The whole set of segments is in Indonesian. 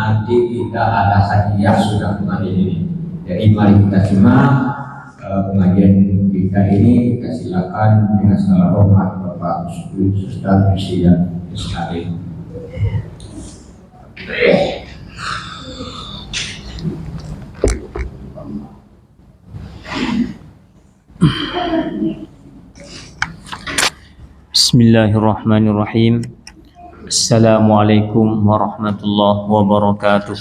nanti kita ada hadiah sudah pengajian ini. Jadi mari kita simak pengajian kita ini. Kita silakan dengan segala hormat Bapak Ustaz Musyid Ismail. Bismillahirrahmanirrahim. Assalamualaikum warahmatullahi wabarakatuh.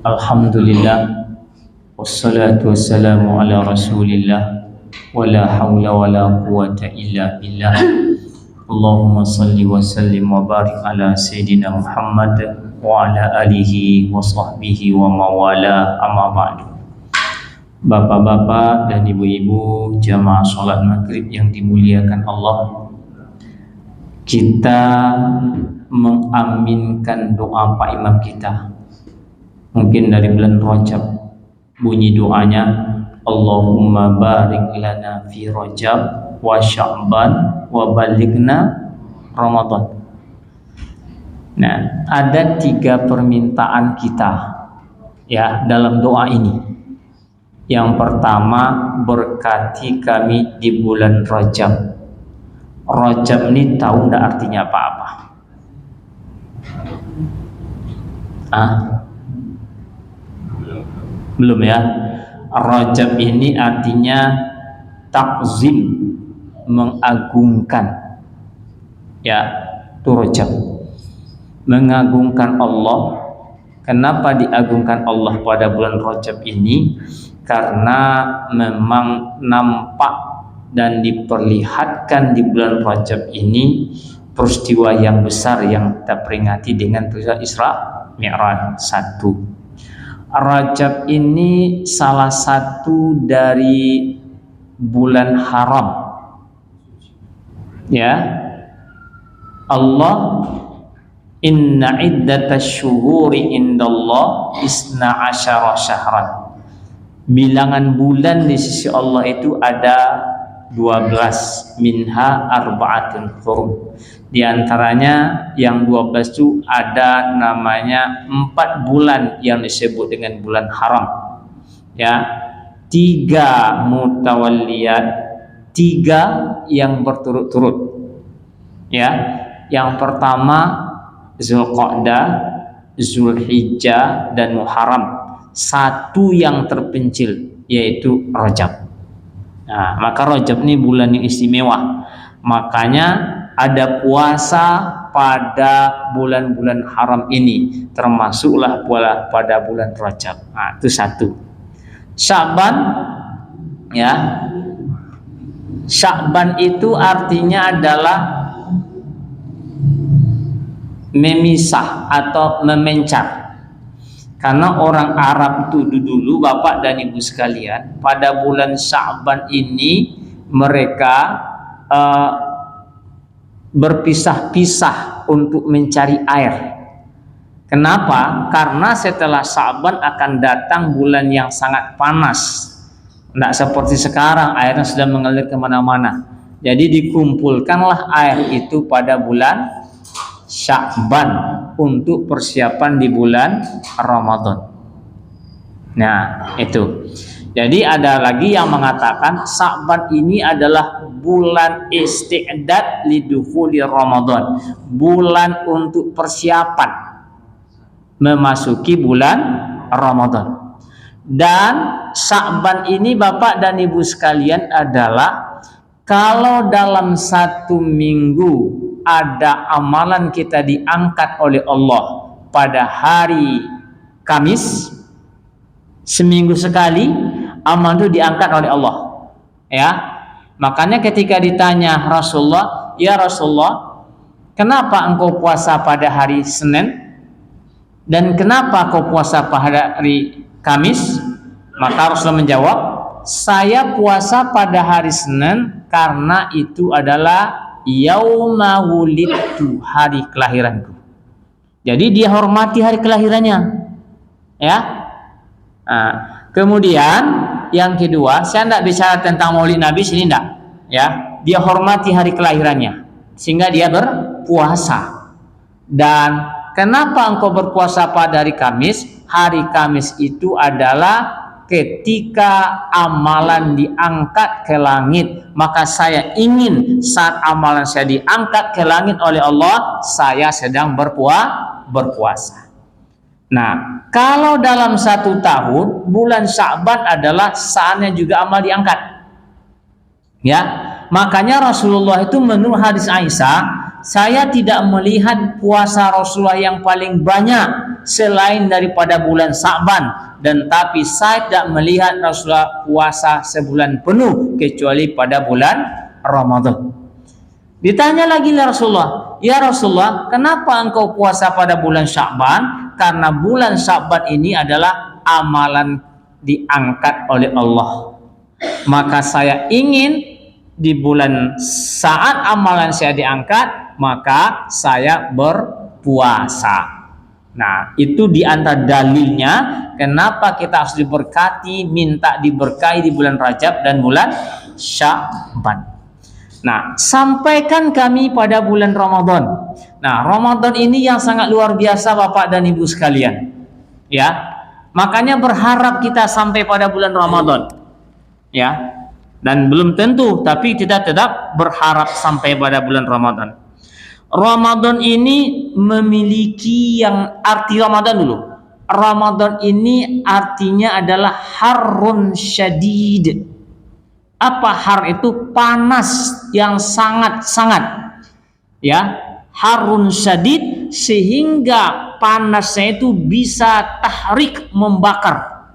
Alhamdulillah, wassalatu wassalamu ala rasulillah, wala hawla wala quwata illa billah. Allahumma salli wa sallim wa barik ala Sayyidina Muhammad wa ala alihi wa sahbihi wa mawala, amma ba'du. Bapak-bapak dan ibu-ibu jamaah sholat maghrib yang dimuliakan Allah, kita mengaminkan doa Pak Imam kita. Mungkin dari bulan Rajab bunyi doanya, Allahumma barik lana fi Rajab wa Sya'ban wa balighna Ramadan. Nah, ada 3 permintaan kita ya dalam doa ini. Yang pertama, berkati kami di bulan Rajab. Rajab ini tahu enggak artinya apa-apa? Belum ya? Rajab ini artinya takzim, mengagungkan. Ya, itu Rajab. Mengagungkan Allah. Kenapa diagungkan Allah pada bulan Rajab ini? Karena memang nampak dan diperlihatkan di bulan Rajab ini peristiwa yang besar yang kita peringati dengan peristiwa Isra Mi'raj 1. Rajab ini salah satu dari bulan haram. Ya. Allah, inna iddatash syuhuri indallah isna asyara syahran. Bilangan bulan di sisi Allah itu ada 12, minha arba'atun hurum. Di antaranya yang 12 itu ada namanya 4 bulan yang disebut dengan bulan haram. Ya, 3 mutawalliyat, 3 yang berturut-turut. Ya, yang pertama Zulqa'dah, Zulhijjah dan Muharram. 1 yang terpencil yaitu Rajab. Nah, maka Rajab ini bulan yang istimewa. Makanya ada puasa pada bulan-bulan haram ini, termasuklah pada bulan Rajab. Nah, itu 1. Sya'ban, ya. Sya'ban itu artinya adalah memisah atau memencar. Karena orang Arab itu dulu, Bapak dan Ibu sekalian, pada bulan Sya'ban ini mereka berpisah-pisah untuk mencari air. Kenapa? Karena setelah Sya'ban akan datang bulan yang sangat panas. Tidak seperti sekarang airnya sudah mengalir kemana-mana. Jadi dikumpulkanlah air itu pada bulan Sya'ban untuk persiapan di bulan Ramadan. Nah, itu. Jadi ada lagi yang mengatakan Sya'ban ini adalah bulan isti'dad lidukhuli Ramadan, bulan untuk persiapan memasuki bulan Ramadan. Dan Sya'ban ini Bapak dan Ibu sekalian adalah kalau dalam 1 minggu ada amalan kita diangkat oleh Allah pada hari Kamis, seminggu sekali amal itu diangkat oleh Allah. Ya, makanya ketika ditanya Rasulullah, ya Rasulullah, kenapa engkau puasa pada hari Senin dan kenapa kau puasa pada hari Kamis? Maka Rasulullah menjawab, saya puasa pada hari Senin karena itu adalah yauma wulidtu, hari kelahiranku. Jadi dia hormati hari kelahirannya. Ya. Nah, kemudian yang kedua, saya tidak bicara tentang Maulid Nabi sini, tidak. Ya, dia hormati hari kelahirannya sehingga dia berpuasa. Dan kenapa engkau berpuasa pada hari Kamis? Hari Kamis itu adalah ketika amalan diangkat ke langit. Maka saya ingin saat amalan saya diangkat ke langit oleh Allah, saya sedang berpuasa. Nah, kalau dalam 1 tahun, bulan Sya'ban adalah saatnya juga amal diangkat. Ya, makanya Rasulullah itu menurut hadis Aisyah, saya tidak melihat puasa Rasulullah yang paling banyak selain daripada bulan Sya'ban, dan tapi saya tidak melihat Rasulullah puasa sebulan penuh kecuali pada bulan Ramadan. Ditanya lagi Rasulullah, ya Rasulullah, kenapa engkau puasa pada bulan Sya'ban? Karena bulan Sya'ban ini adalah amalan diangkat oleh Allah. Maka saya ingin di bulan saat amalan saya diangkat, maka saya berpuasa. Nah, itu diantara dalilnya kenapa kita harus diberkati, minta diberkahi di bulan Rajab dan bulan Sya'ban. Nah, sampaikan kami pada bulan Ramadan. Nah, Ramadan ini yang sangat luar biasa Bapak dan Ibu sekalian. Ya. Makanya berharap kita sampai pada bulan Ramadan. Ya. Dan belum tentu, tapi kita tetap berharap sampai pada bulan Ramadan. Ramadan ini memiliki yang arti Ramadan dulu. Ramadan ini artinya adalah harun syadid. Apa har itu? Panas yang sangat-sangat. Ya, harun syadid, sehingga panasnya itu bisa tahrik, membakar.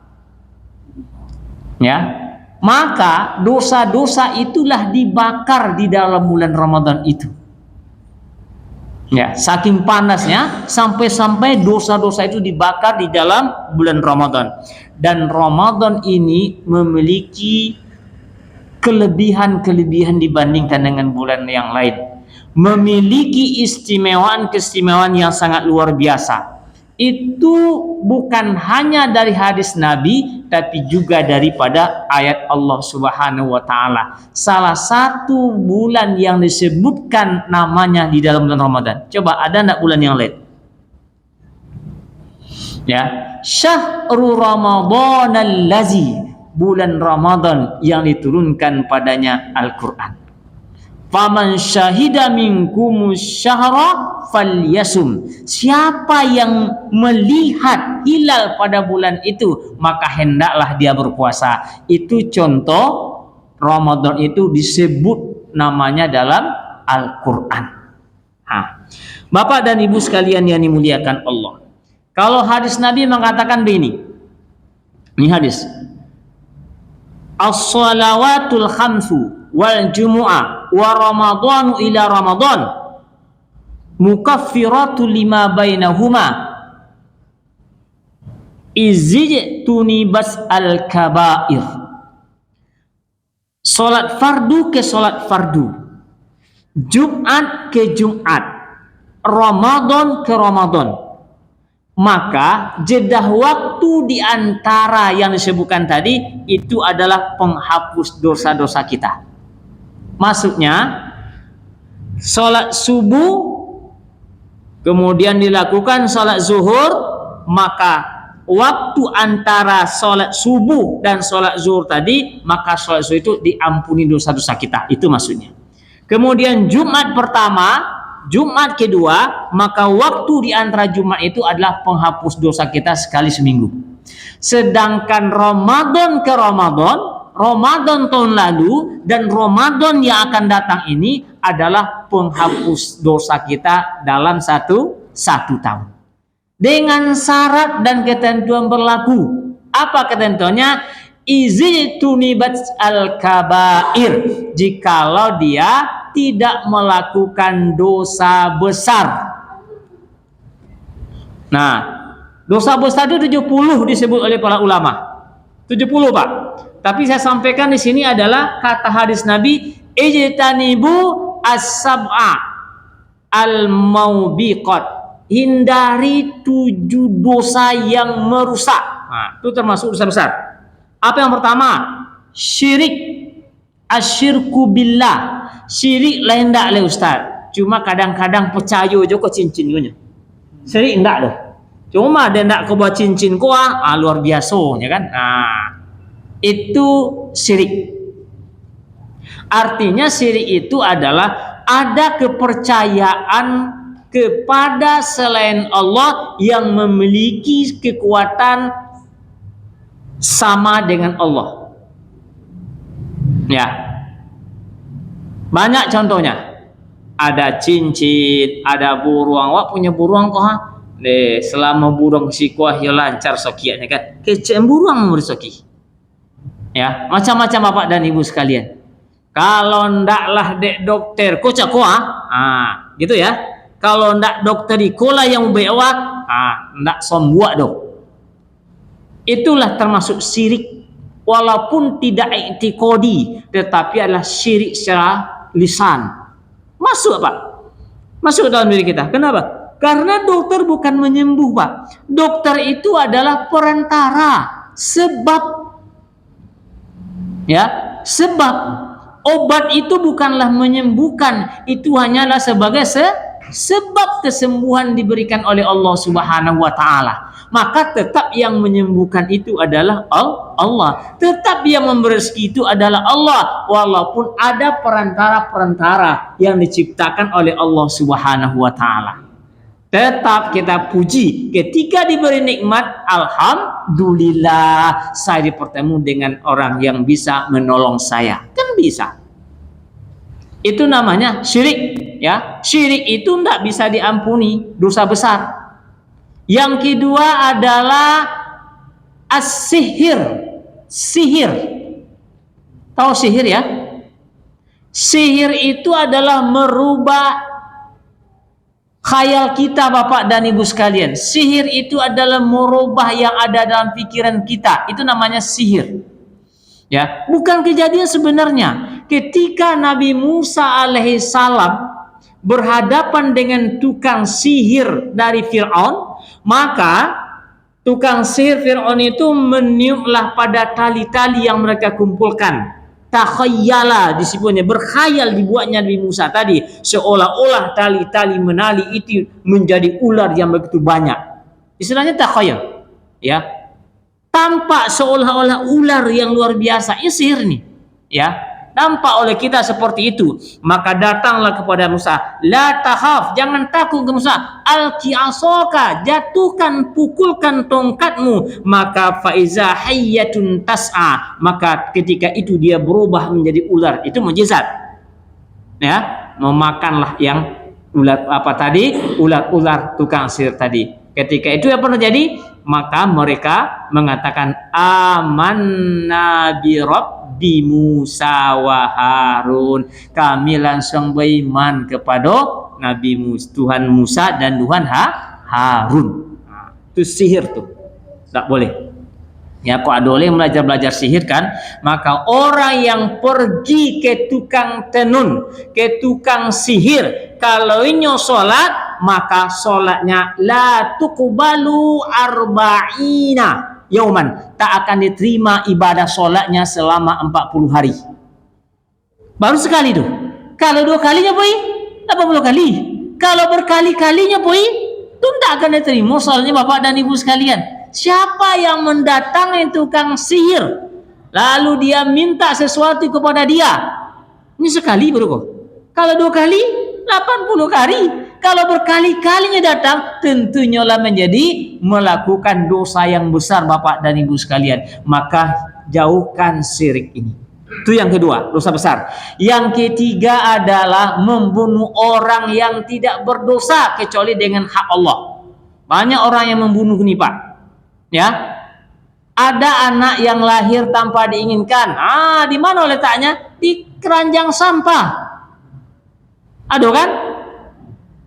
Ya, maka dosa-dosa itulah dibakar di dalam bulan Ramadan itu. Ya, saking panasnya sampai-sampai dosa-dosa itu dibakar di dalam bulan Ramadan. Dan Ramadan ini memiliki kelebihan-kelebihan dibandingkan dengan bulan yang lain. Memiliki keistimewaan yang sangat luar biasa. Itu bukan hanya dari hadis Nabi, tapi juga daripada ayat Allah Subhanahu wa taala. Salah satu bulan yang disebutkan namanya di dalam bulan Ramadan. Coba ada enggak bulan yang lain? Ya, Syahrul Ramadhanal Lazi, bulan Ramadan yang diturunkan padanya Al-Qur'an. Faman syahida minkumus syahra falyasum. Siapa yang melihat hilal pada bulan itu, maka hendaklah dia berpuasa. Itu contoh Ramadan itu disebut namanya dalam Al-Qur'an. Bapak dan Ibu sekalian yang dimuliakan Allah. Kalau hadis Nabi mengatakan begini. Ini hadis. As-salawatul khamsu wal jumu'ah wa ramadhanu ila ramadhan mukaffiratu lima bainahuma izjtuni bas al kabair. Salat fardu ke salat fardu, Jumat ke Jumat, Ramadan ke Ramadan, maka jeda waktu di antara yang disebutkan tadi itu adalah penghapus dosa-dosa kita. Maksudnya sholat subuh kemudian dilakukan sholat zuhur, maka waktu antara sholat subuh dan sholat zuhur tadi, maka sholat zuhur itu diampuni dosa-dosa kita. Itu maksudnya. Kemudian Jumat pertama, Jumat kedua, maka waktu di antara Jumat itu adalah penghapus dosa kita sekali seminggu. Sedangkan Ramadan ke Ramadan, Ramadan tahun lalu dan Ramadan yang akan datang ini adalah penghapus dosa kita dalam satu tahun. Dengan syarat dan ketentuan berlaku. Apa ketentuannya? Izitunibat al-kabair. Jikalau dia tidak melakukan dosa besar. Nah, dosa besar itu 70 disebut oleh para ulama. 70, Pak. Tapi saya sampaikan di sini adalah kata hadis Nabi, ijtanibu as-sab'a al-maubiqat. Hindari 7 dosa yang merusak. Nah, itu termasuk dosa besar. Apa yang pertama? Syirik. Asyirku billah. Syirik lain tak le Ustaz. Cuma kadang-kadang percaya juga cincin nya. Syirik enggak dah. Cuma dia enggak kau buat cincin kau luar biasa ya kan. Itu syirik. Artinya syirik itu adalah ada kepercayaan kepada selain Allah yang memiliki kekuatan sama dengan Allah. Ya. Banyak contohnya. Ada cincin, ada buruang. Wak punya buruang kok selama buruang si kuah ya lancar sokiatnya kan. Kecem buruang mau soki. Ya, macam-macam Bapak dan Ibu sekalian. Kalau ndaklah dek dokter kocak kuah, gitu ya. Kalau ndak dokter ikola yang bewa, ndak sombuak dong. Itulah termasuk syirik. Walaupun tidak i'tiqadi, tetapi adalah syirik secara lisan. Masuk Pak, masuk dalam diri kita. Kenapa? Karena dokter bukan menyembuh Pak. Dokter itu adalah perantara, sebab ya, sebab obat itu bukanlah menyembuhkan, itu hanyalah sebagai sebab kesembuhan diberikan oleh Allah Subhanahu wa taala. Maka tetap yang menyembuhkan itu adalah Allah. Tetap yang memberi rezeki itu adalah Allah, walaupun ada perantara-perantara yang diciptakan oleh Allah Subhanahu wa taala. Tetap kita puji ketika diberi nikmat, alhamdulillah saya bertemu dengan orang yang bisa menolong saya. Kan bisa. Itu namanya syirik, ya. Syirik itu tidak bisa diampuni, dosa besar. Yang kedua adalah as-sihir. Sihir. Tahu sihir ya? Sihir itu adalah merubah khayal kita Bapak dan Ibu sekalian. Sihir itu adalah merubah yang ada dalam pikiran kita. Itu namanya sihir. Ya, bukan kejadian sebenarnya. Ketika Nabi Musa alaihissalam berhadapan dengan tukang sihir dari Fir'aun, maka tukang sihir Fir'aun itu meniuplah pada tali-tali yang mereka kumpulkan. Takhayyala disebutnya, berkhayal dibuatnya Nabi Musa tadi, seolah-olah tali-tali menali itu menjadi ular yang begitu banyak. Istilahnya takhayyal, ya. Tampak seolah-olah ular yang luar biasa. Ini sihir nih, ya. Nampak oleh kita seperti itu. Maka datanglah kepada Musa, la tahaf, jangan takut ke Musa, alqi asaka, jatuhkan, pukulkan tongkatmu. Maka faiza hayyatun tas'a, maka ketika itu dia berubah menjadi ular. Itu mukjizat, ya. Memakanlah yang ular apa tadi, ular-ular tukang sihir tadi. Ketika itu apa terjadi? Maka mereka mengatakan amanna bi Rabbi Musa wa Harun. Kami langsung beriman kepada Nabi Musa, Tuhan Musa dan Tuhan Harun. Itu sihir tuh. Tak boleh. Ya, kok ada oleh belajar sihir kan? Maka orang yang pergi ke tukang tenun, ke tukang sihir, kalau inyo sholat, maka sholatnya la tuqbalu arba'ina yauman, tak akan diterima ibadah sholatnya selama 40 hari. Baru sekali tuh. Kalau 2 kalinya boy, 80 kali. Kalau berkali-kalinya boy, itu tak akan diterima sholatnya Bapak dan Ibu sekalian. Siapa yang mendatangi tukang sihir lalu dia minta sesuatu kepada dia, ini sekali bro kok. Kalau 2 kali 80 kali. Kalau berkali-kalinya datang, tentunya lah menjadi melakukan dosa yang besar Bapak dan Ibu sekalian. Maka jauhkan syirik ini. Itu yang kedua, dosa besar. Yang ketiga adalah membunuh orang yang tidak berdosa kecuali dengan hak Allah. Banyak orang yang membunuh ini Pak. Ya, ada anak yang lahir tanpa diinginkan. Di mana letaknya? Di keranjang sampah. Aduh kan?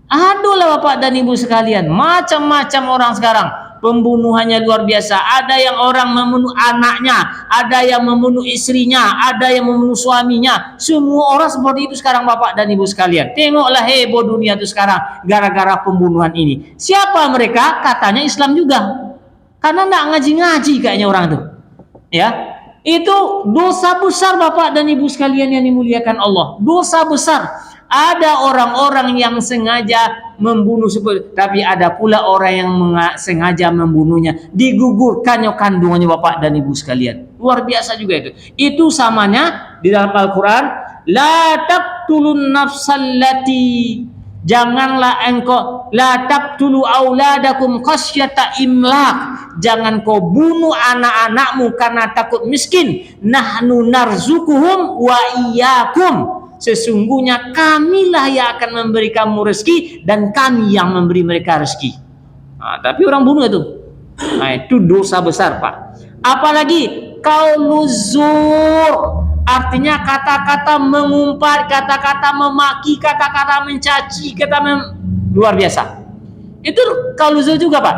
Aduh lah Bapak dan Ibu sekalian. Macam-macam orang sekarang. Pembunuhannya luar biasa. Ada yang orang membunuh anaknya, ada yang membunuh istrinya, ada yang membunuh suaminya. Semua orang seperti itu sekarang Bapak dan Ibu sekalian. Tengoklah heboh dunia itu sekarang gara-gara pembunuhan ini. Siapa mereka? Katanya Islam juga. Karena enggak ngaji-ngaji kayaknya orang tuh. Ya. Itu dosa besar Bapak dan Ibu sekalian yang dimuliakan Allah. Dosa besar. Ada orang-orang yang sengaja membunuh, tapi ada pula orang yang sengaja membunuhnya, digugurkannya kandungannya Bapak dan Ibu sekalian. Luar biasa juga itu. Itu samanya di dalam Al-Quran, la taqtulun nafsallati, janganlah engkau, la taqtulu auladakum khasyata imlaq, jangan kau bunuh anak-anakmu karena takut miskin. Nahnu narzukuhum wa iyyakum, sesungguhnya kamilah yang akan memberi kamu rezeki dan kami yang memberi mereka rezeki. Nah, tapi orang bunuh itu, nah, itu dosa besar Pak. Apalagi qauluzur, artinya kata-kata mengumpat, kata-kata memaki, kata-kata mencaci, luar biasa. Itu qauluzur juga Pak.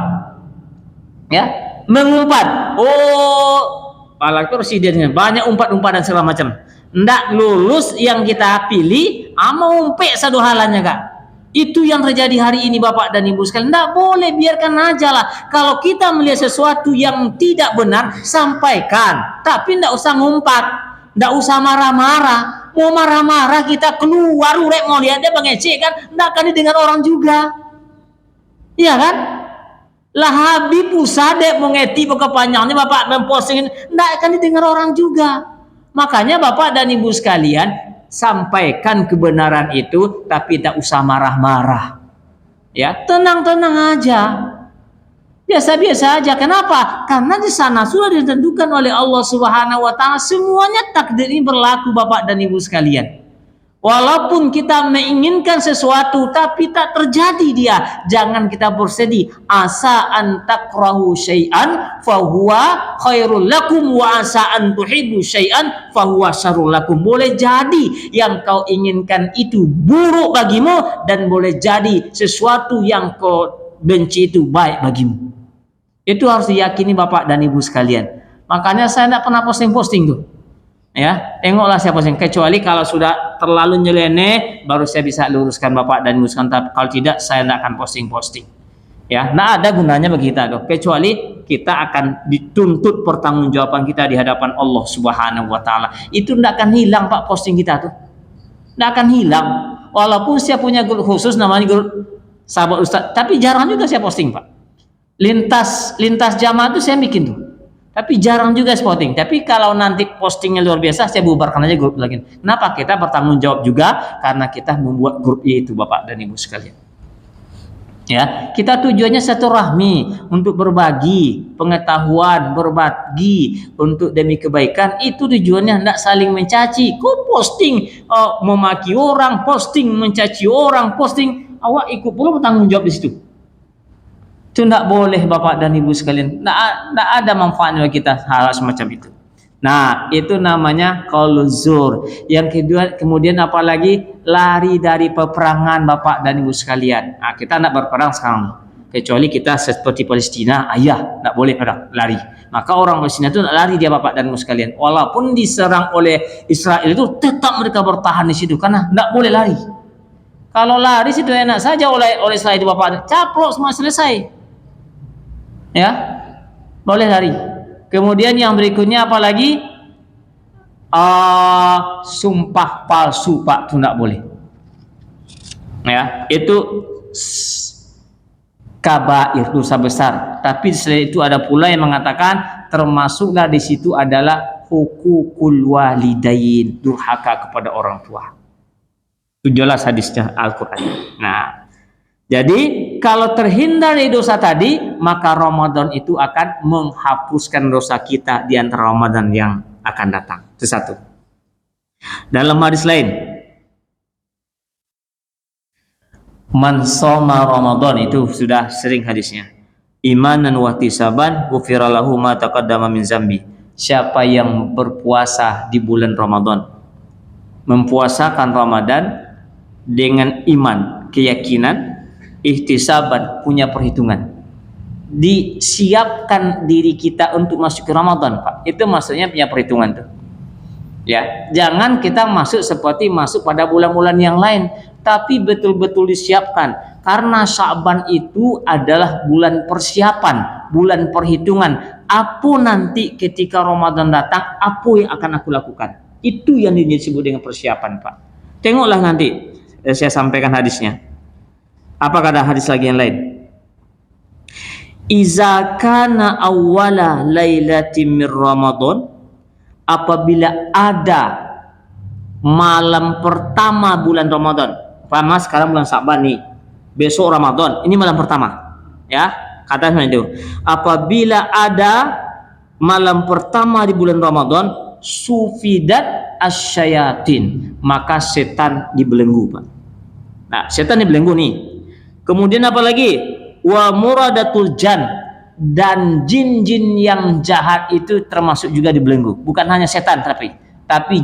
Ya, mengumpat. Oh, apalagi presidennya banyak umpat-umpat dan segala macam. Ndak lulus yang kita pilih, mau umpek satu halannya Kak. Itu yang terjadi hari ini Bapak dan Ibu sekalian. Ndak boleh, biarkan aja lah. Kalau kita melihat sesuatu yang tidak benar, sampaikan. Tapi ndak usah ngumpat, ndak usah marah-marah. Mau marah-marah kita keluar urek mau lihat dia mengecek kan, ndak akan didengar orang juga. Iya kan? Lah Habib Usadek mengeti kepanjangnya Bapak memposting, ndak akan didengar orang juga. Makanya Bapak dan Ibu sekalian, sampaikan kebenaran itu, tapi tak usah marah-marah. Ya, tenang-tenang aja. Biasa-biasa aja. Kenapa? Karena di sana sudah ditentukan oleh Allah Subhanahu wa taala, semuanya takdir ini berlaku Bapak dan Ibu sekalian. Walaupun kita menginginkan sesuatu tapi tak terjadi dia, jangan kita bersedih. Asa an takrahu syai'an fahuwa khairul lakum wa asa an tuhibbu syai'an fahuwa syarrul lakum. Boleh jadi yang kau inginkan itu buruk bagimu, dan boleh jadi sesuatu yang kau benci itu baik bagimu. Itu harus diyakini Bapak dan Ibu sekalian. Makanya saya tidak pernah posting-posting tuh. Ya, tengoklah saya posting, kecuali kalau sudah terlalu nyeleneh baru saya bisa luruskan Bapak dan Ibu sekalian. Tapi kalau tidak, saya tidak akan posting-posting. Ya, nah ada gunanya bagi kita tuh. Kecuali kita akan dituntut pertanggungjawaban kita di hadapan Allah Subhanahu wa taala. Itu tidak akan hilang Pak, posting kita tuh. Tidak akan hilang. Walaupun saya punya grup khusus namanya grup Sahabat Ustaz, tapi jarang juga saya posting Pak. Lintas jamaah itu saya bikin tuh, tapi jarang juga spotting. Tapi kalau nanti postingnya luar biasa, saya bubarkan aja grup lagi. Kenapa? Kita bertanggung jawab juga karena kita membuat grup itu Bapak dan Ibu sekalian. Ya, kita tujuannya silaturahmi, untuk berbagi pengetahuan, berbagi untuk demi kebaikan. Itu tujuannya, tidak saling mencaci. Kok posting memaki orang, posting mencaci orang, posting awak ikut pula bertanggung jawab di situ. Itu tidak boleh Bapak dan Ibu sekalian. Tidak ada manfaatnya bagi kita hal semacam itu. Nah, itu namanya qauluzur. Yang kedua, kemudian apalagi lari dari peperangan Bapak dan Ibu sekalian. Nah, kita tidak berperang sekarang, kecuali kita seperti Palestina, tidak boleh perang, lari. Maka orang Palestina itu lari dia Bapak dan Ibu sekalian. Walaupun diserang oleh Israel itu, tetap mereka bertahan di situ karena tidak boleh lari. Kalau lari situ enak saja oleh Israel itu Bapak, caplok semua selesai. Ya, boleh lari. Kemudian yang berikutnya apalagi sumpah palsu Pak, itu tidak boleh. Ya, itu kabair, dosa besar. Tapi selain itu ada pula yang mengatakan termasuklah di situ adalah hukukul walidain, durhaka kepada orang tua. Itu jelas hadisnya Al-Quran. Nah, jadi kalau terhindar dari dosa tadi, maka Ramadan itu akan menghapuskan dosa kita di antara Ramadan yang akan datang. Itu satu. Dalam hadis lain, man shoma Ramadan, itu sudah sering hadisnya. Imanan wa ihtisaban ghufira lahu ma taqaddama min zambi. Siapa yang berpuasa di bulan Ramadan, mempuasakan Ramadan dengan iman, keyakinan, ihtisaban, punya perhitungan, disiapkan diri kita untuk masuk ke Ramadan Pak. Itu maksudnya punya perhitungan tuh. Ya, jangan kita masuk seperti masuk pada bulan-bulan yang lain, tapi betul-betul disiapkan. Karena Sya'ban itu adalah bulan persiapan, bulan perhitungan. Apa nanti ketika Ramadan datang, apa yang akan aku lakukan? Itu yang disebut dengan persiapan Pak. Tengoklah nanti saya sampaikan hadisnya. Apa kata hadis lagi yang lain? Iza kana awwala lailatin min Ramadan, apabila ada malam pertama bulan Ramadan. Pertama sekarang bulan Sa'ban nih. Besok Ramadan, ini malam pertama. Ya, kata itu. Apabila ada malam pertama di bulan Ramadan, sufidat asyayatin, maka setan dibelenggu, Pak. Nah, setan dibelenggu nih. Kemudian apa lagi? Wa muradatul jan, dan jin-jin yang jahat itu termasuk juga dibelenggu. Bukan hanya setan tapi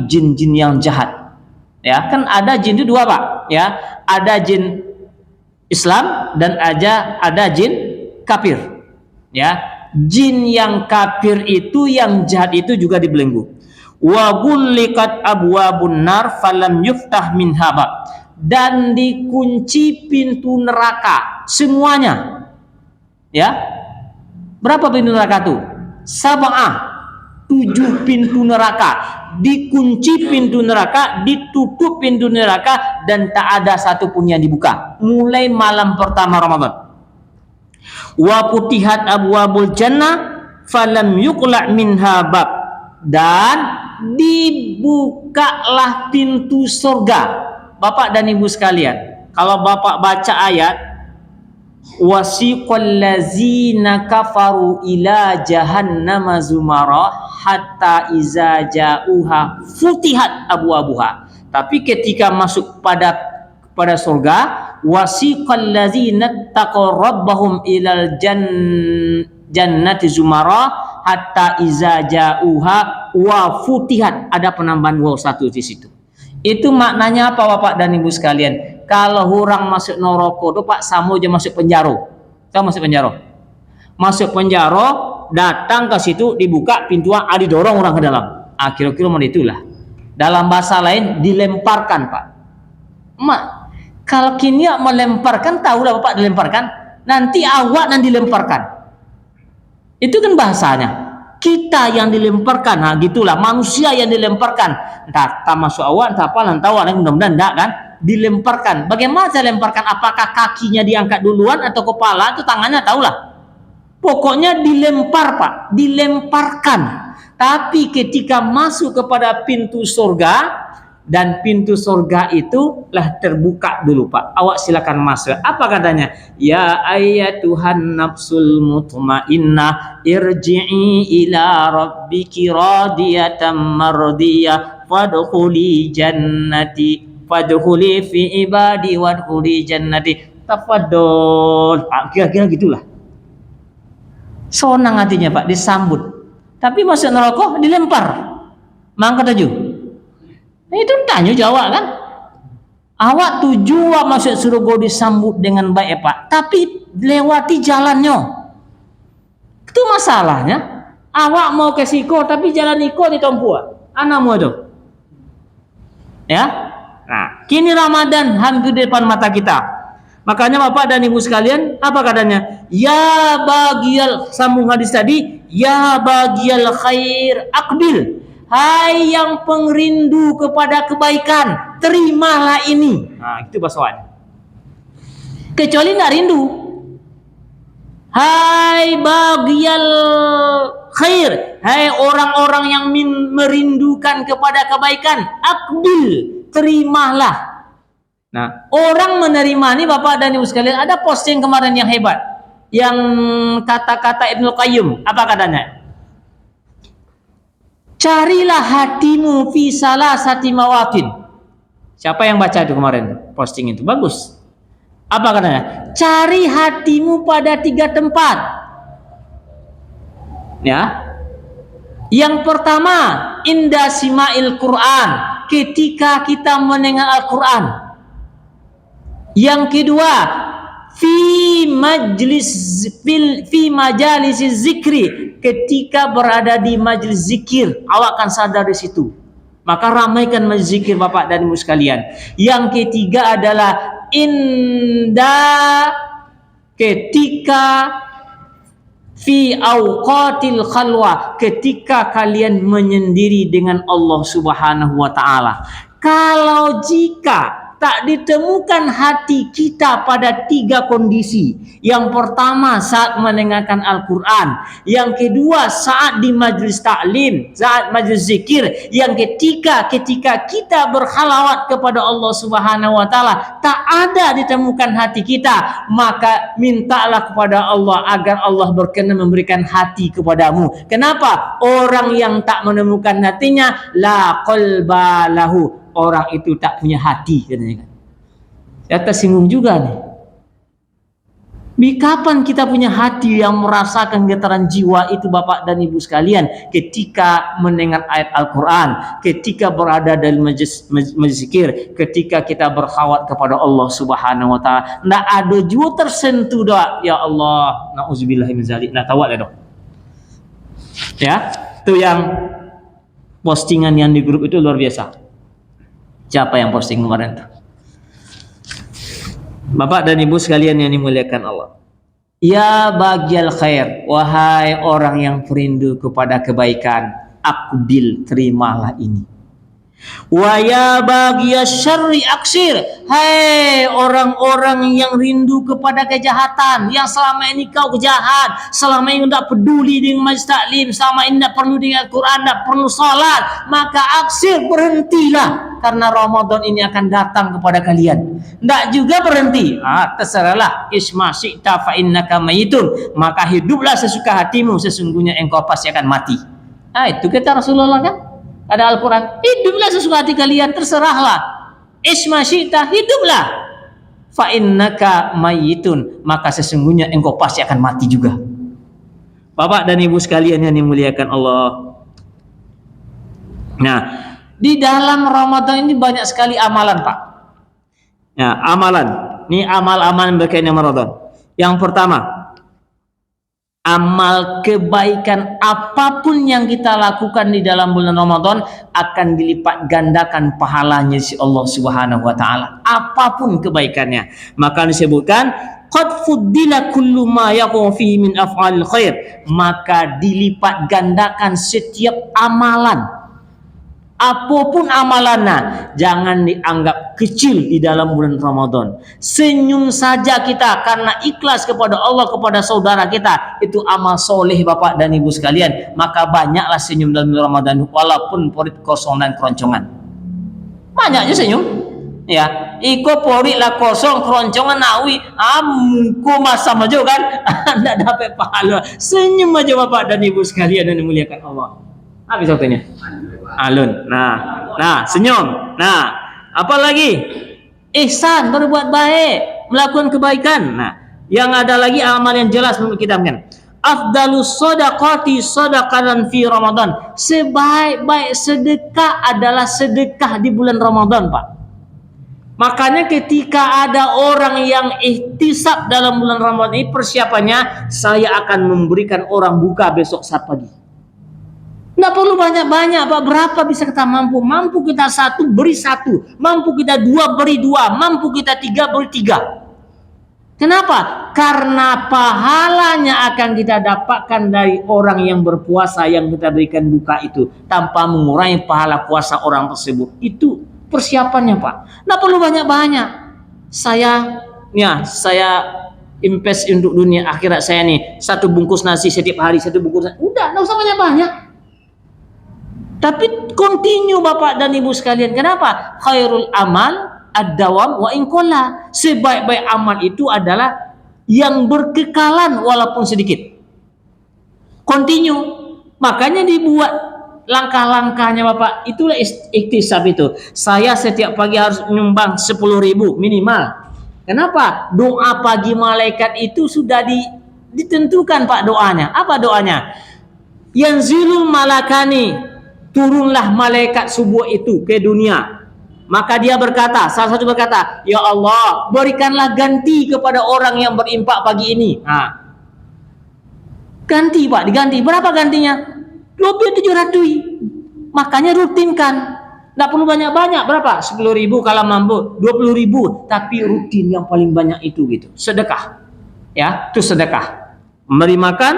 jin-jin yang jahat. Ya, kan ada jin itu dua, Pak. Ya, ada jin Islam dan ada jin kafir. Ya, jin yang kafir itu, yang jahat itu juga dibelenggu. Wa gullikat abwabun nar falam yuftah minha bab, dan dikunci pintu neraka semuanya. Ya, berapa pintu neraka tuh? 7 pintu neraka, dikunci pintu neraka, ditutup pintu neraka, dan tak ada satupun yang dibuka mulai malam pertama Ramadan. Wa putihat abwabul jannah falam yuqla minha bab, dan dibukalah pintu surga. Bapak dan Ibu sekalian, kalau Bapak baca ayat wasiqal ladzina kafaru ila jahannama zumara hatta iza ja'uha futihat abwabuha, tapi ketika masuk pada surga, wasiqal ladzina taqaw rabbahum ilal jannati zumara hatta iza ja'uha wa futihat, ada penambahan waw satu di situ. Itu maknanya apa, Bapak dan Ibu sekalian? Kalau orang masuk neraka tuh, Pak, sama aja masuk penjara. Tahu masuk penjara? Masuk penjara, datang ke situ, dibuka pintu, didorong orang ke dalam. Kira-kira itulah. Dalam bahasa lain, dilemparkan, Pak. Kalau kini melemparkan, tahulah Bapak dilemparkan. Nanti awak yang dilemparkan. Itu kan bahasanya. Kita yang dilemparkan, nah gitulah, manusia yang dilemparkan. Entah masuk awak, entah apa, entah awak, mudah-mudahan enggak kan, dilemparkan. Bagaimana saya lemparkan? Apakah kakinya diangkat duluan atau kepala atau tangannya, tahulah. Pokoknya dilempar, Pak, dilemparkan. Tapi ketika masuk kepada pintu surga, dan pintu surga itu lah terbuka dulu, Pak. Awak silakan masuk. Apa katanya? Ya ayyatuhan nafsul mutmainnah irji'i ila rabbiki radiyatan mardiyah fadkhuli jannati fadkhuli fi ibadi wadkhuli jannati tafaddal. Kira-kira gitulah. Senang hatinya, Pak, disambut. Tapi masuk neraka dilempar. Mangkat aja. Nah, itu tanya jawab kan? Awak tuju masuk surga disambut dengan baik, Pak, tapi lewati jalannya. Itu masalahnya. Awak mau ke siko tapi jalan iko ditompu. Anakmu itu. Ya. Nah, kini Ramadan hampir di depan mata kita. Makanya Bapak dan Ibu sekalian, apa katanya? Ya bagiyal, sambung hadis tadi, ya bagiyal khair aqbil. Hai yang pengrindu kepada kebaikan, terimalah ini. Nah, itu bahasanya. Kecuali nak rindu. Hai bagiyal khair, hai orang-orang yang merindukan kepada kebaikan, aqbil, terimalah. Nah, orang menerima ini, Bapak dan Ibu sekalian, ada posting kemarin yang hebat. Yang kata-kata Ibnu Qayyim, apa katanya? Carilah hatimu fi salasati mawatin. Siapa yang baca itu kemarin posting itu? Bagus. Apa katanya? Cari hatimu pada 3 tempat. Ya. Yang pertama, inda sima'il Quran, ketika kita mendengar Al-Quran. Yang kedua, fi majalis zikri, ketika berada di majelis zikir, awak akan sadar di situ. Maka ramaikan majelis zikir, Bapak dan Ibu sekalian. Yang ketiga adalah inda, ketika fi auqatil khalwa, ketika kalian menyendiri dengan Allah Subhanahu wa taala. Kalau jika tak ditemukan hati kita pada 3 kondisi. Yang pertama saat mendengarkan Al-Quran, yang kedua saat di majlis taklim, saat majlis zikir, yang ketiga ketika kita berhalawat kepada Allah Subhanahu wa taala, tak ada ditemukan hati kita, maka mintalah kepada Allah agar Allah berkenan memberikan hati kepadamu. Kenapa? Orang yang tak menemukan hatinya, la qalba lahu, orang itu tak punya hati, katanya kan. Ya tersinggung juga nih. Kapan kita punya hati yang merasakan getaran jiwa itu Bapak dan Ibu sekalian? Ketika mendengar ayat Al-Quran, ketika berada dalam majlis zikir, ketika kita berkhawat kepada Allah Subhanahu wa taala. Nggak ada juga tersentuh doa, ya Allah, na'udzubillah min dzalik. Nah, tawat ya dong. Ya, itu yang postingan yang di grup itu luar biasa. Siapa yang posting kemarin tuh? Bapak dan Ibu sekalian yang dimuliakan Allah. Ya bagial khair, wahai orang yang perindu kepada kebaikan, aqbil, terimalah ini. Wa ya baghiyasy syarri aksir, hai orang-orang yang rindu kepada kejahatan, yang selama ini kau kejahat, selama ini tidak peduli dengan majlis taklim, selama ini tidak perlu dengan Quran, tidak perlu salat, maka aksir, berhentilah, karena Ramadan ini akan datang kepada kalian. Tidak juga berhenti, terserahlah, isma syi'ta fa innaka mayitun, maka hiduplah sesuka hatimu, sesungguhnya engkau pasti akan mati. Itu kata Rasulullah kan? Ada Al-Quran, hiduplah sesuka hati kalian, terserahlah. Isma syi'ta, hiduplah. Fa innaka mayitun, maka sesungguhnya engkau pasti akan mati juga. Bapak dan Ibu sekalian yang dimuliakan Allah. Nah, di dalam Ramadan ini banyak sekali amalan, Pak. Ya, amalan. Ini amal-amal berkaitan dengan Ramadan. Yang pertama, amal kebaikan apapun yang kita lakukan di dalam bulan Ramadan akan dilipat gandakan pahalanya si Allah Subhanahu wa taala. Apapun kebaikannya. Maka disebutkan qad fuddila kullu ma yaqum fihi min af'alil khair. Maka dilipat gandakan setiap amalan. Apapun amalannya, jangan dianggap kecil di dalam bulan Ramadan. Senyum saja kita karena ikhlas kepada Allah, kepada saudara kita, itu amal soleh Bapak dan Ibu sekalian. Maka banyaklah senyum dalam bulan Ramadan, walaupun perut kosong dan keroncongan. Banyak aja senyum. Ya, iko porik lah kosong keroncongan nawi, muko masam aja kan, anda dapat pahala. Senyum aja Bapak dan Ibu sekalian yang dimuliakan Allah. Habis waktunya. Alun. Nah, senyum. Nah, apa lagi? Ihsan, berbuat baik, melakukan kebaikan. Nah, yang ada lagi amal yang jelas menurut kita kan. Afdalus shadaqati shadaqatan fi Ramadan. Sebaik-baik sedekah adalah sedekah di bulan Ramadan, Pak. Makanya ketika ada orang yang ihtisab dalam bulan Ramadan ini, persiapannya saya akan memberikan orang buka besok saat pagi. Nggak perlu banyak-banyak, Pak. Berapa bisa kita mampu? Mampu kita 1, beri 1. Mampu kita 2, beri 2. Mampu kita 3, beri 3. Kenapa? Karena pahalanya akan kita dapatkan dari orang yang berpuasa yang kita berikan buka itu, tanpa mengurangi pahala puasa orang tersebut. Itu persiapannya, Pak. Nggak perlu banyak-banyak. Saya invest untuk dunia akhirat saya nih. 1 bungkus nasi setiap hari, 1 bungkus nasi. Udah, nggak usah banyak-banyak. Tapi continue Bapak dan Ibu sekalian. Kenapa? Khairul amal ad-dawam wa in qalla. Sebaik-baik amal itu adalah yang berkekalan walaupun sedikit. Continue. Makanya dibuat langkah-langkahnya Bapak. Itulah iktisab itu. Saya setiap pagi harus menyumbang 10.000 minimal. Kenapa? Doa pagi malaikat itu sudah ditentukan Pak doanya. Apa doanya? Yanzilul malakani, turunlah malaikat subuh itu ke dunia. Maka dia berkata, salah satu berkata, ya Allah, berikanlah ganti kepada orang yang berimpak pagi ini. Ganti Pak, diganti. Berapa gantinya? Lebih 700. Makanya rutinkan. Tidak perlu banyak-banyak. Berapa? 10.000 kalau mampu, 20.000. Tapi rutin yang paling banyak itu gitu. Sedekah. Ya, itu sedekah. Memberi makan.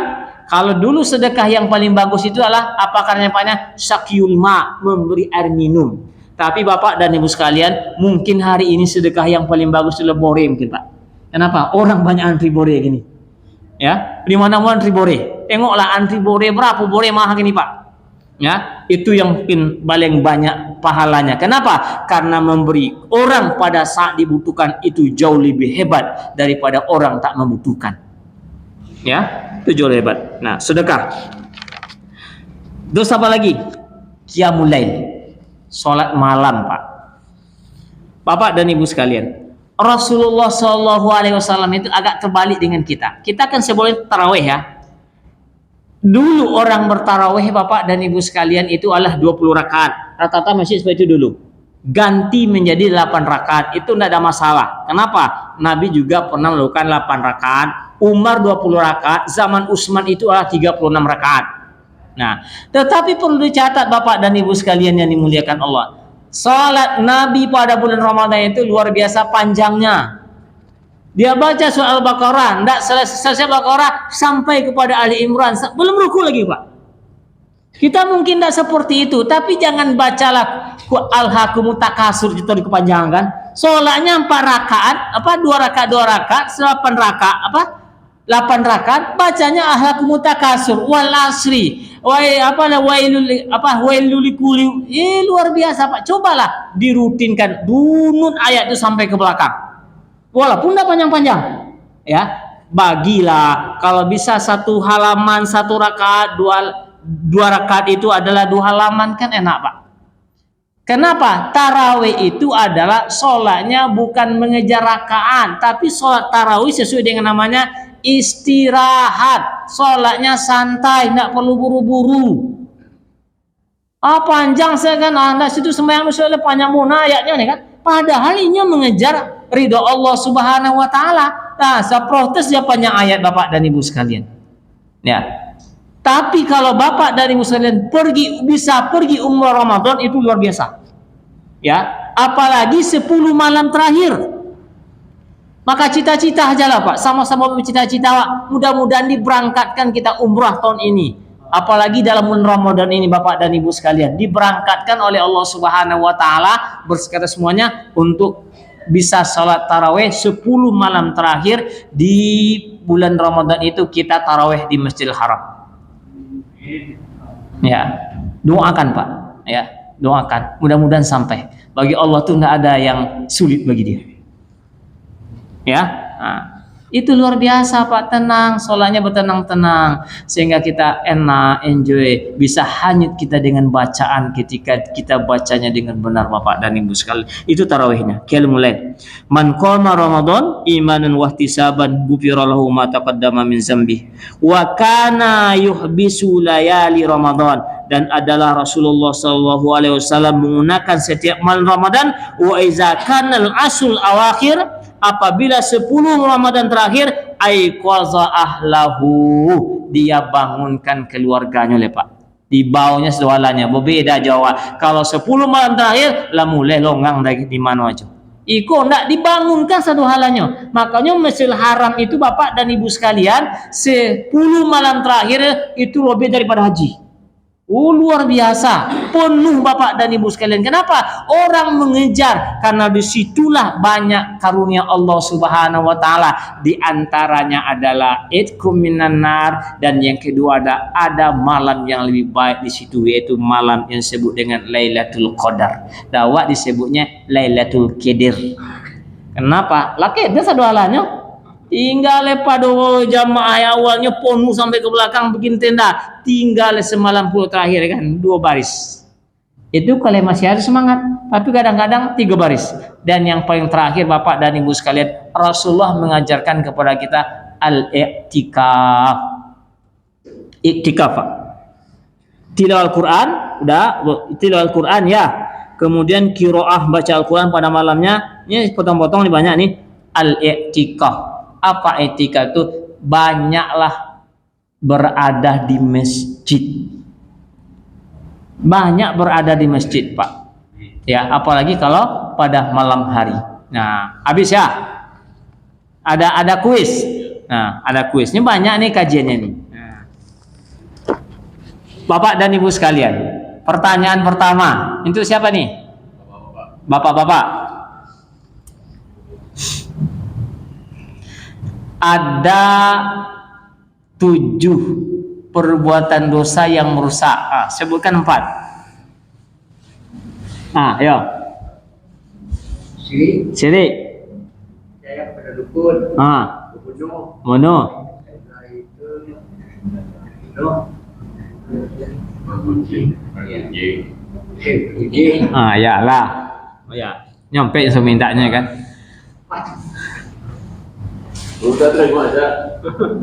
Kalau dulu sedekah yang paling bagus itu adalah apa karena Paknya? Sakyul ma, memberi air minum. Tapi Bapak dan Ibu sekalian, mungkin hari ini sedekah yang paling bagus adalah bore mungkin Pak. Kenapa? Orang banyak antri bore gini. Ya, di mana-mana antri bore. Tengoklah antri bore berapa bore mahal gini Pak. Ya, itu yang mungkin paling banyak pahalanya. Kenapa? Karena memberi orang pada saat dibutuhkan itu jauh lebih hebat daripada orang tak membutuhkan. Ya, itu jauh lebih hebat. Nah, sedekah. Terus apa lagi? Qiyamul lail. Salat malam, Pak. Bapak dan Ibu sekalian, Rasulullah SAW itu agak terbalik dengan kita. Kita kan sebelum tarawih ya. Dulu orang bertarawih Bapak dan Ibu sekalian itu adalah 20 rakaat. Rata-rata masih seperti itu dulu. Ganti menjadi 8 rakaat. Itu tidak ada masalah. Kenapa? Nabi juga pernah melakukan 8 rakaat. Umar 20 rakaat. Zaman Utsman itu adalah 36 rakaat. Nah, tetapi perlu dicatat Bapak dan Ibu sekalian yang dimuliakan Allah. Salat Nabi pada bulan Ramadan itu luar biasa panjangnya. Dia baca surah Al-Baqarah, tidak selesai Al-Baqarah sampai kepada Ali Imran, belum ruku lagi Pak. Kita mungkin tidak seperti itu, tapi jangan bacalah Al-Hakumut Takasur itu dikepanjangkan. Soalnya 4 rakaat, 2 rakaat, 8 rakaat, 8 rakaat, bacanya Al-Hakumut Takasur, wal asri, wailul likuli, luar biasa Pak. Cobalah dirutinkan, dunut ayat itu sampai ke belakang. Walaupun tidak panjang-panjang, ya, bagilah kalau bisa 1 halaman 1 rakaat, 2 rakaat itu adalah 2 halaman kan enak Pak. Kenapa? Tarawih itu adalah sholatnya bukan mengejar rakaat, tapi sholat tarawih sesuai dengan namanya istirahat, sholatnya santai, tidak perlu buru-buru. Panjang saya kan, anda situ sembahyang soalnya panjang muna ayatnya nih kan. Padahal ini mengejar ridho Allah Subhanahu wa taala. Nah, saya protes ya panjang ayat Bapak dan Ibu sekalian. Ya. Tapi kalau Bapak dan Ibu sekalian bisa pergi umrah Ramadan itu luar biasa. Ya, apalagi 10 malam terakhir. Maka cita-cita aja lah Pak, sama-sama bercita-cita Pak. Mudah-mudahan diberangkatkan kita umrah tahun ini. Apalagi dalam bulan Ramadan ini Bapak dan Ibu sekalian, diberangkatkan oleh Allah Subhanahu wa taala bersekata semuanya untuk bisa salat tarawih 10 malam terakhir di bulan Ramadan itu kita tarawih di Masjidil Haram. Ya, doakan Pak, ya, doakan. Mudah-mudahan sampai. Bagi Allah tuh nggak ada yang sulit bagi Dia. Ya, nah, itu luar biasa Pak, tenang, sholatnya bertenang-tenang sehingga kita enak, enjoy, bisa hanyut kita dengan bacaan ketika kita bacanya dengan benar Bapak dan Ibu sekalian. Itu tarawihnya. Qiyamul lail. Man qama Ramadan imanan wa ihtisaban ghufira lahu ma taqaddama min dzambi wa kana yuhbisu layali Ramadan, dan adalah Rasulullah SAW menggunakan setiap malam Ramadan wa iza kana al-asrul awakhir, apabila 10 Ramadan terakhir, aiqaza ahlahu, dia bangunkan keluarganya Pak. Di bawahnya sedualanya berbeda Jawa. Kalau 10 malam terakhir lah mulai longang dari di mana aja. Iko ndak dibangunkan satu halanya. Makanya Masjidil Haram itu Bapak dan Ibu sekalian, 10 malam terakhir itu lebih daripada haji. Luar biasa, penuh Bapak dan Ibu sekalian. Kenapa? Orang mengejar, karena disitulah banyak karunia Allah Subhanahu wa taala. Di antaranya adalah itqum minan nar, dan yang kedua ada malam yang lebih baik di situ, yaitu malam yang disebut dengan Lailatul Qadar. Dawak disebutnya Lailatul Qadar. Kenapa? Laki dia sadualanya tinggal pada jamaah awalnya penuh sampai ke belakang bikin tenda, tinggal semalam puluh terakhir kan 2 baris. Itu kalau masih ada semangat, tapi kadang-kadang 3 baris. Dan yang paling terakhir Bapak dan Ibu sekalian, Rasulullah mengajarkan kepada kita al-i'tikaf. I'tikaf. Tilawah Al-Quran, udah tilawah Al-Quran ya. Kemudian qiraah baca Al-Quran pada malamnya. Ini potong-potong nih banyak nih. Al-i'tikaf. Apa etika itu? Banyaklah berada di masjid. Banyak berada di masjid Pak. Ya, apalagi kalau pada malam hari. Nah, habis ya. Ada kuis. Nah, ada kuisnya banyak nih kajiannya nih. Nah. Bapak dan Ibu sekalian, pertanyaan pertama, itu siapa nih? Bapak-bapak, ada 7 perbuatan dosa yang merusak. Sebutkan 4. Ayo. Syirik. Percaya kepada dukun. Bunuh. Ya lah. Oh ya, nyampe semintanya kan.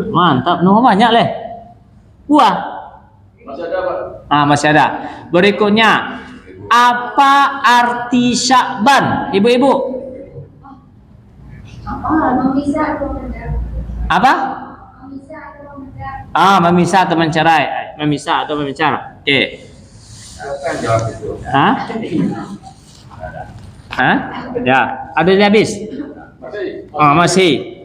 Mantap, banyak leh. Wah. Masih ada, Pak? Masih ada. Berikutnya, apa arti Syakban, ibu-ibu? Apa? Memisah atau mencerai. Memisah atau memisah. Oke. Ya, ada yang habis? Masih.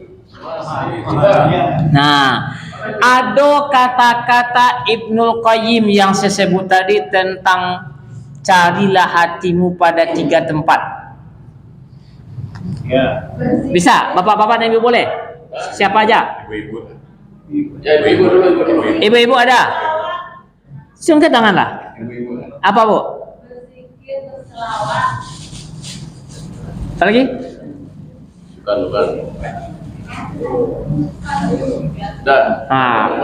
Nah, ada kata-kata Ibnul Qayyim yang saya sebut tadi tentang carilah hatimu pada 3 tempat. Ya. Bisa, bapak-bapak dan ibu boleh? Siapa aja? Ibu-ibu ada? Angkat tangan lah. Apa bu? Apa lagi?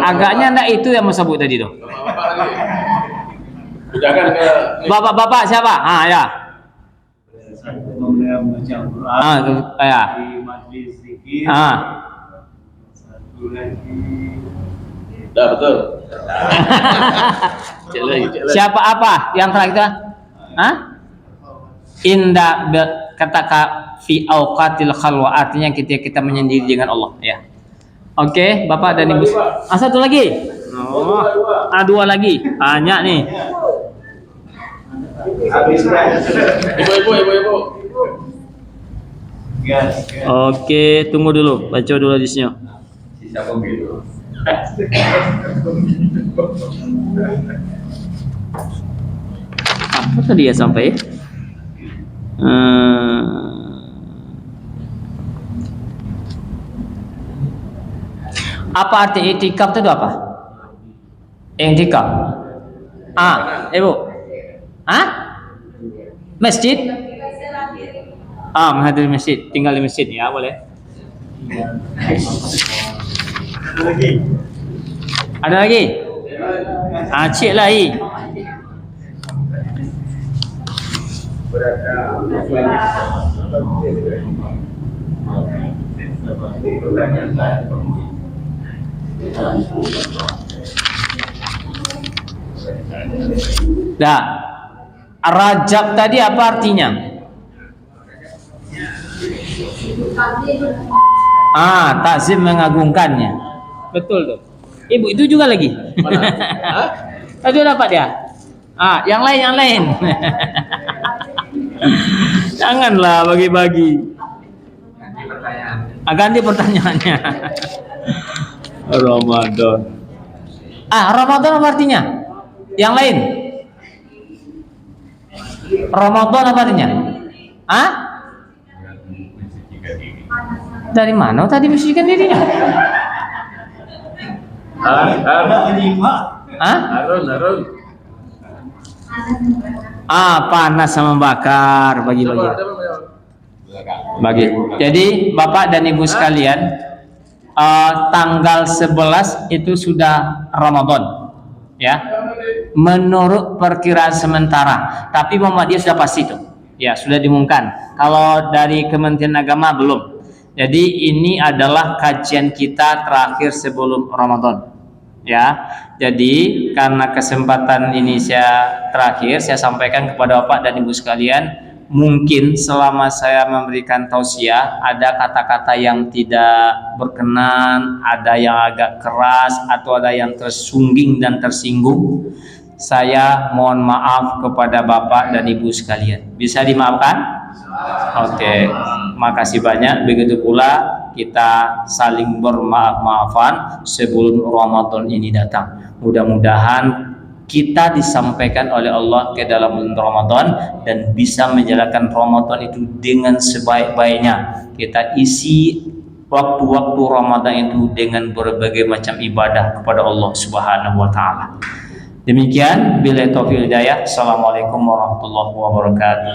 Agaknya enggak itu yang mau sebut tadi tuh. Bapak-bapak siapa? Ya. Membaca Al-Quran Ya. di majlis zikir. Satu lagi. Betul. Siapa apa yang terakhir? Indah kata fi auqatil khalwa, artinya kita menyendiri dengan Allah ya. Oke, Bapak dan Ibu. Satu lagi. Dua lagi. Banyak nih. Ibu. Oke, tunggu dulu. Baca dulu hadisnya. Sisa pemilu. Apa tadi ya sampai? Apa arti itikaf itu apa? Itikaf. Ibu. Masjid? Menghadiri masjid, tinggal di masjid ya, boleh. Ada lagi? Cik lagi. Dah. Rajab tadi apa artinya? Takzim mengagungkannya. Betul tuh. Ibu itu juga lagi. Tadi dapat dia. Yang lain. Janganlah bagi-bagi. Ganti pertanyaannya. Ramadan. Ramadan apa artinya? Yang lain. Ramadan apa artinya? Dari mana tadi mensucikan dirinya? Harun. Panas sama bakar bagi. Jadi Bapak dan Ibu sekalian, tanggal 11 itu sudah Ramadan, ya. Menurut perkiraan sementara, tapi Muhammadiyah sudah pasti tuh, ya sudah diumumkan. Kalau dari Kementerian Agama belum. Jadi ini adalah kajian kita terakhir sebelum Ramadan, ya. Jadi karena kesempatan ini terakhir, saya sampaikan kepada Bapak dan Ibu sekalian, mungkin selama saya memberikan tausiah ada kata-kata yang tidak berkenan, ada yang agak keras atau ada yang tersungging dan tersinggung. Saya mohon maaf kepada Bapak dan Ibu sekalian. Bisa dimaafkan? Oke, makasih banyak. Begitu pula kita saling bermaaf-maafan sebelum Ramadan ini datang. Mudah-mudahan kita disampaikan oleh Allah ke dalam bulan Ramadan dan bisa menjalankan Ramadan itu dengan sebaik-baiknya. Kita isi waktu-waktu Ramadan itu dengan berbagai macam ibadah kepada Allah Subhanahu wa taala. Demikian, billahi taufiq hidayah. Assalamualaikum warahmatullahi wabarakatuh.